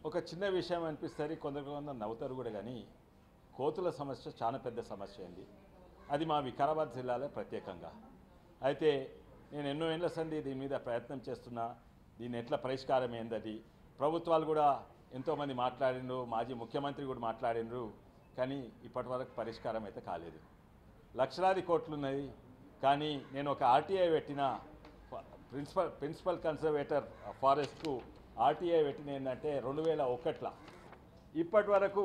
ఒక చిన్న విషయం అనిపిస్తుంది, కొందరు నవ్వుతారు కూడా. కానీ కోతుల సమస్య చాలా పెద్ద సమస్య అయింది. అది మా వికారాబాద్ జిల్లాలో ప్రత్యేకంగా. అయితే నేను ఎన్నో ఏళ్ల సంది దీని మీద ప్రయత్నం చేస్తున్నా. దీన్ని ఎట్లా పరిష్కారం ఏందది ప్రభుత్వాలు కూడా ఎంతోమంది మాట్లాడినరు, మాజీ ముఖ్యమంత్రి కూడా మాట్లాడినరు. కానీ ఇప్పటి వరకు పరిష్కారం అయితే కాలేదు. లక్షలాది కోట్లు ఉన్నాయి. కానీ నేను ఒక ఆర్టీఐ పెట్టిన ప్రిన్సిపల్ కన్జర్వేటర్ ఫారెస్ట్కు ఆర్టీఐ పెట్టిన ఏంటంటే 2001 ఇప్పటి వరకు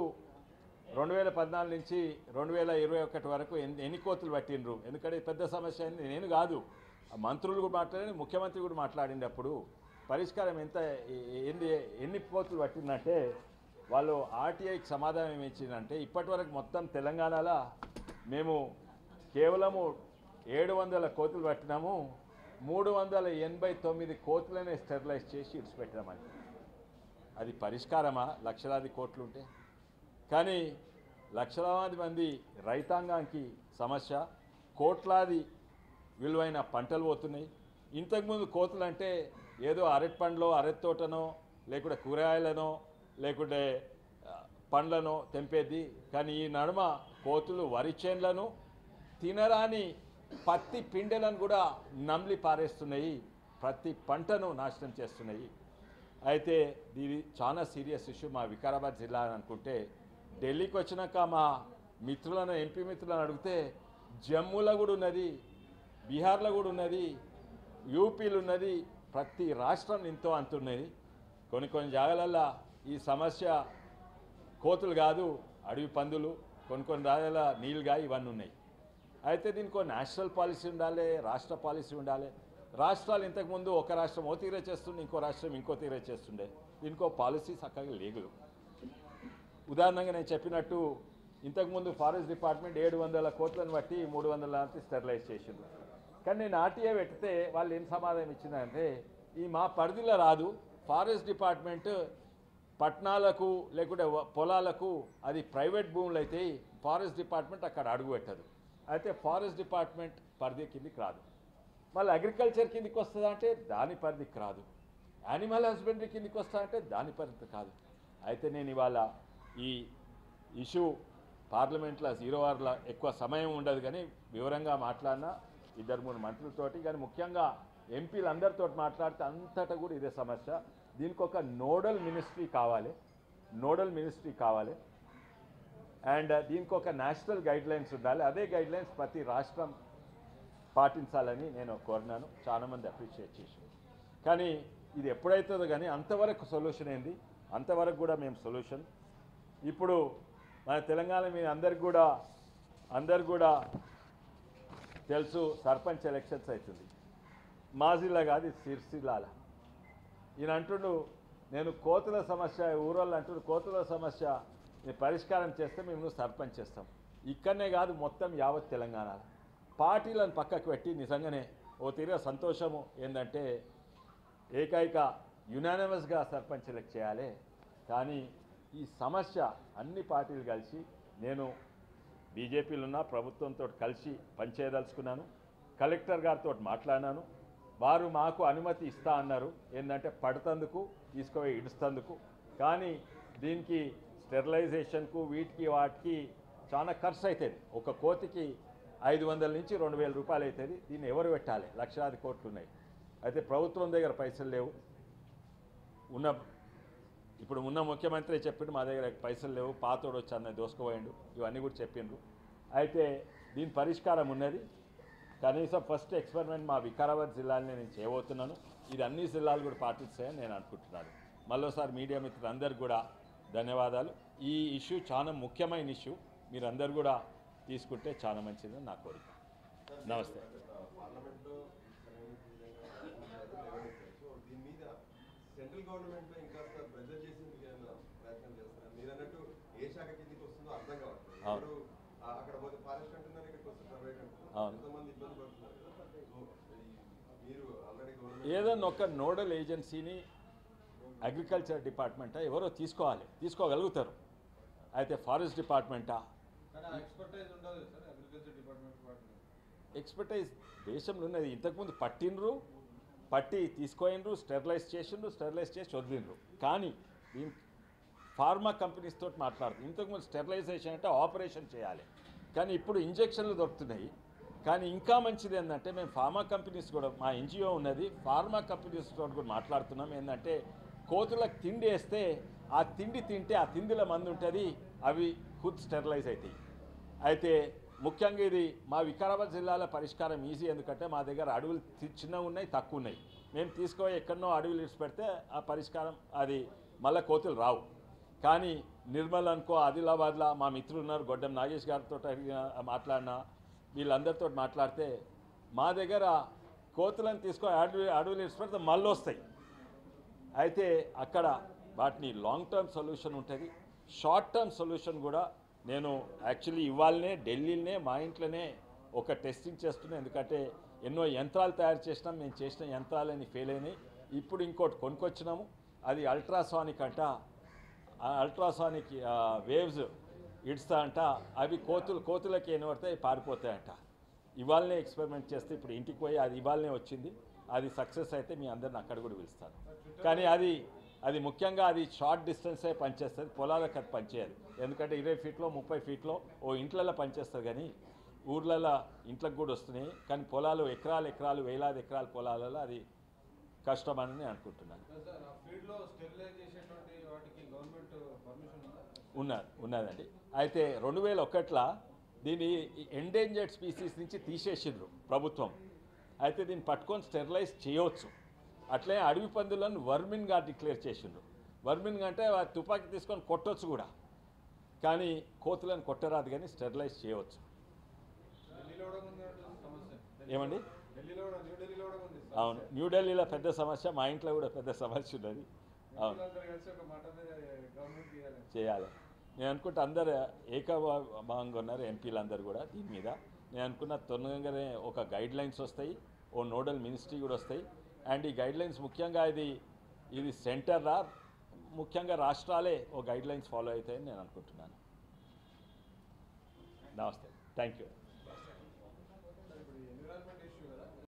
2014 నుంచి 2021 వరకు ఎన్ని కోతులు పట్టినరు. ఎందుకంటే పెద్ద సమస్య అయింది. నేను కాదు, మంత్రులు కూడా మాట్లాడి, ముఖ్యమంత్రి కూడా మాట్లాడినప్పుడు పరిష్కారం ఎన్ని కోతులు పట్టిందంటే వాళ్ళు ఆర్టీఐకి సమాధానం ఏమి ఇచ్చిందంటే ఇప్పటి వరకు మొత్తం తెలంగాణలో మేము కేవలము 700 కోతులు పట్టినాము, 389 కోతులనే స్టెరిలైజ్ చేసి ఇడిచిపెట్టామని. అది పరిష్కారమా లక్షలాది కోట్లు ఉంటే? కానీ లక్షలాది మంది రైతాంగానికి సమస్య, కోట్లాది విలువైన పంటలు పోతున్నాయి. ఇంతకుముందు కోతులు అంటే ఏదో అరటి పండ్లో అరటి తోటనో లేకుంటే కూరగాయలనో లేకుంటే పండ్లను తెంపేది. కానీ ఈ నడుమ కోతులు వరి చేన్లను, తినరాని పత్తి పిండెలను కూడా నమిలి పారేస్తున్నాయి, ప్రతి పంటను నాశనం చేస్తున్నాయి. అయితే ఇది చాలా సీరియస్ ఇష్యూ. మా వికారాబాద్ జిల్లా అనుకుంటే ఢిల్లీకి వచ్చినాక మా మిత్రులను, ఎంపీ మిత్రులను అడిగితే జమ్మూలో కూడా ఉన్నది, బీహార్లో కూడా ఉన్నది, యూపీలు ఉన్నది, ప్రతి రాష్ట్రం ఎంతో అంటున్నది. కొన్ని జాగాలల్లో ఈ సమస్య కోతులు కాదు, అడవి పందులు, కొన్ని జాగాల నీళ్ళుగా ఇవన్నీ ఉన్నాయి. అయితే దీనికి నేషనల్ పాలసీ ఉండాలి, రాష్ట్ర పాలసీ ఉండాలి. రాష్ట్రాలు ఇంతకుముందు ఒక రాష్ట్రం ఓ తీరే చేస్తుండే, ఇంకో రాష్ట్రం ఇంకో తీరే చేస్తుండే. దీనికో పాలసీ చక్కగా లేదు. ఉదాహరణగా నేను చెప్పినట్టు ఇంతకుముందు ఫారెస్ట్ డిపార్ట్మెంట్ 700 కోట్లను బట్టి 300 స్టెరిలైజ్ చేసింది. కానీ నేను ఆర్టీఐ పెడితే వాళ్ళు ఏం సమాధానం ఇచ్చిందంటే ఈ మా పరిధిలో రాదు, ఫారెస్ట్ డిపార్ట్మెంట్ పట్టణాలకు లేకుంటే పొలాలకు అది ప్రైవేట్ భూములు అయితే ఫారెస్ట్ డిపార్ట్మెంట్ అక్కడ అడుగు పెట్టదు. అయితే ఫారెస్ట్ డిపార్ట్మెంట్ పరిధి కిందికి రాదు. మళ్ళీ అగ్రికల్చర్ కిందికి వస్తుందా అంటే దాని పరిధికి రాదు. యానిమల్ హస్బెండరీ కిందికి వస్తా అంటే దాని పరిధి కాదు. అయితే నేను ఇవాళ ఈ ఇష్యూ పార్లమెంట్లో 0 అవర్ల ఎక్కువ సమయం ఉండదు, కానీ వివరంగా మాట్లాడినా 2-3 మంత్రులతోటి, కానీ ముఖ్యంగా ఎంపీలందరితో మాట్లాడితే అంతటా కూడా ఇదే సమస్య. దీనికి ఒక నోడల్ మినిస్ట్రీ కావాలి అండ్ దీనికి ఒక నేషనల్ గైడ్లైన్స్ ఉండాలి. అదే గైడ్లైన్స్ ప్రతి రాష్ట్రం పాటించాలని నేను కోరినాను. చాలామంది అప్రిషియేట్ చేశారు. కానీ ఇది ఎప్పుడైతుందో కానీ అంతవరకు సొల్యూషన్ ఏంది, అంతవరకు కూడా మేము సొల్యూషన్. ఇప్పుడు మన తెలంగాణ మీ అందరు కూడా తెలుసు, సర్పంచ్ ఎలక్షన్స్ అవుతుంది. మాజిల్లా కాదు, సిరిసిల్లాల. ఈయన అంటుండు నేను కోతుల సమస్య, ఊరోళ్ళు అంటుండు కోతుల సమస్య పరిష్కారం చేస్తే మేము సర్పంచ్ చేస్తాం. ఇక్కడనే కాదు, మొత్తం యావత్ తెలంగాణలో పార్టీలను పక్కకు పెట్టి నిజంగానే ఓ తీరే సంతోషము ఏంటంటే ఏకైక యునానిమస్గా సర్పంచ్ ఎలక్ట్ చేయాలి. కానీ ఈ సమస్య అన్ని పార్టీలు కలిసి, నేను బీజేపీలో ఉన్న ప్రభుత్వంతో కలిసి పనిచేయదలుచుకున్నాను. కలెక్టర్ గారితో మాట్లాడినాను. వారు మాకు అనుమతి ఇస్తా అన్నారు, ఏంటంటే పడుతందుకు తీసుకుపోయి ఇడుస్తందుకు. కానీ దీనికి స్టెరిలైజేషన్కు వాటికి చాలా ఖర్చు అవుతుంది. ఒక కోతికి 500 నుంచి 2000 రూపాయలు అవుతుంది. దీన్ని ఎవరు పెట్టాలి? లక్షలాది కోట్లు ఉన్నాయి. అయితే ప్రభుత్వం దగ్గర పైసలు లేవు. ఇప్పుడు ఉన్న ముఖ్యమంత్రి చెప్పిండు మా దగ్గర పైసలు లేవు, పాతోడు వచ్చి అన్న దోసుకుపోయిండు, ఇవన్నీ కూడా చెప్పిండ్రు. అయితే దీని పరిష్కారం ఉన్నది. కనీసం ఫస్ట్ ఎక్స్పెరిమెంట్ మా వికారాబాద్ జిల్లాని నేను చేయబోతున్నాను. ఇది అన్ని జిల్లాలు కూడా పాటిస్తాయని నేను అనుకుంటున్నాను. మళ్ళీసారి మీడియా మిత్రులందరికీ కూడా ధన్యవాదాలు. ఈ ఇష్యూ చాలా ముఖ్యమైన ఇష్యూ, మీరందరూ కూడా తీసుకుంటే చాలా మంచిదని నా కోరిక. నమస్తే. సెంట్రల్ గవర్నమెంట్ ఇంకా ప్రెజర్ చేసేందుకు ఏమైనా ప్రయత్నం చేస్తున్నారు? మీరు అన్నట్టు ఏ శాఖ కిందకి వస్తుందో అర్థం కావట్లేదు. ఇప్పుడు అక్కడ పోతే ఫారెస్ట్ అంటున్నారు, ఇక్కడికి వస్తే ప్రైవేట్ అంటున్నారు, ఎంతమంది ఇబ్బంది పడుతున్నారు కదా. మీరు ఆల్రెడీ ఏదన్నా ఒక నోడల్ ఏజెన్సీని అగ్రికల్చర్ డిపార్ట్మెంటా ఎవరో తీసుకోగలుగుతారు. అయితే ఫారెస్ట్ డిపార్ట్మెంటా ఎక్స్పర్టైజ్ దేశంలో ఉన్నది. ఇంతకుముందు పట్టి తీసుకోయినరు, స్టెరిలైజ్ చేసి వదిలినరు. కానీ ఫార్మా కంపెనీస్ తోటి మాట్లాడుతుంది. ఇంతకుముందు స్టెరిలైజేషన్ అంటే ఆపరేషన్ చేయాలి, కానీ ఇప్పుడు ఇంజెక్షన్లు దొరుకుతున్నాయి. కానీ ఇంకా మంచిది ఏంటంటే మేము ఫార్మా కంపెనీస్ కూడా, మా ఎన్జిఓ ఉన్నది, ఫార్మా కంపెనీస్ తోటి కూడా మాట్లాడుతున్నాం. ఏంటంటే కోతులకు తిండి వేస్తే ఆ తిండి తింటే ఆ తిండిలో మందు ఉంటుంది, అవి ఖుద్ స్టెరిలైజ్ అవుతాయి. అయితే ముఖ్యంగా ఇది మా వికారాబాద్ జిల్లాలో పరిష్కారం ఈజీ, ఎందుకంటే మా దగ్గర అడవులు చిన్నగా ఉన్నాయి, తక్కువ ఉన్నాయి. మేము తీసుకుపోయి ఎక్కడనో అడవులు ఇడిచి పెడితే ఆ పరిష్కారం అది మళ్ళీ కోతులు రావు. కానీ నిర్మల్ అనుకో, ఆదిలాబాద్లో మా మిత్రులు ఉన్నారు, గొడ్డం నాగేష్ గారితో మాట్లాడినా, వీళ్ళందరితో మాట్లాడితే మా దగ్గర కోతులను తీసుకొని అడవులు ఇడిచి పెడితే మళ్ళీ వస్తాయి. అయితే అక్కడ వాటిని లాంగ్ టర్మ్ సొల్యూషన్ ఉంటుంది, షార్ట్ టర్మ్ సొల్యూషన్ కూడా. నేను యాక్చువల్లీ ఇవాళనే ఢిల్లీలోనే మా ఇంట్లోనే ఒక టెస్టింగ్ చేస్తున్నాను, ఎందుకంటే ఎన్నో యంత్రాలు తయారు చేసినాం, మేము చేసిన యంత్రాలని ఫెయిల్ అయినాయి. ఇప్పుడు ఇంకోటి కొనుక్కొచ్చినాము, అది అల్ట్రాసానిక్ అంట, అల్ట్రాసానిక్ వేవ్స్ ఇడుస్తా అంట, అవి కోతులకి ఏం పడితే పారిపోతాయంట. ఇవాళనే ఎక్స్పెరిమెంట్ చేస్తే ఇప్పుడు ఇంటికి పోయి అది ఇవాళనే వచ్చింది, అది సక్సెస్ అయితే మీ అందరిని అక్కడ కూడా పిలుస్తాను. కానీ అది ముఖ్యంగా అది షార్ట్ డిస్టెన్సే పనిచేస్తుంది, పొలాలకు అది పనిచేయదు. ఎందుకంటే 20 ఫీట్లో 30 ఫీట్లో ఓ ఇంట్లలో పనిచేస్తుంది, కానీ ఊర్లలో ఇంట్లోకి కూడా వస్తున్నాయి. కానీ పొలాలు ఎకరాలు వేలాది ఎకరాల పొలాలలో అది కష్టమని నేను అనుకుంటున్నాను. ఉన్నదండి. అయితే 2001లో దీన్ని ఎండేంజర్డ్ స్పీసీస్ నుంచి తీసేసిండ్రు ప్రభుత్వం. అయితే దీన్ని పట్టుకొని స్టెరిలైజ్ చేయవచ్చు. అట్లే అడవి పందులను వర్మిన్గా డిక్లేర్ చేసిండ్రు. వర్మిన్గా అంటే తుపాకీ తీసుకొని కొట్టవచ్చు కూడా, కానీ కోతులను కొట్టరాదు, కానీ స్టెరిలైజ్ చేయవచ్చు. ఏమండి? అవును, న్యూఢిల్లీలో పెద్ద సమస్య, మా ఇంట్లో కూడా పెద్ద సమస్య ఉన్నది. అవును, చేయాలి. నేను అనుకుంటే అందరు ఏకభావంగా ఉన్నారు, ఎంపీలు అందరు కూడా దీని మీద. నేను అనుకున్న తొందరగానే ఒక గైడ్ లైన్స్ వస్తాయి, ఓ నోడల్ మినిస్ట్రీ కూడా వస్తాయి. అండ్ ఈ గైడ్ లైన్స్ ముఖ్యంగా ఇది సెంటర్ ముఖ్యంగా రాష్ట్రాలే ఓ గైడ్ లైన్స్ ఫాలో అవుతాయని నేను అనుకుంటున్నాను. నమస్తే, థ్యాంక్ యూ.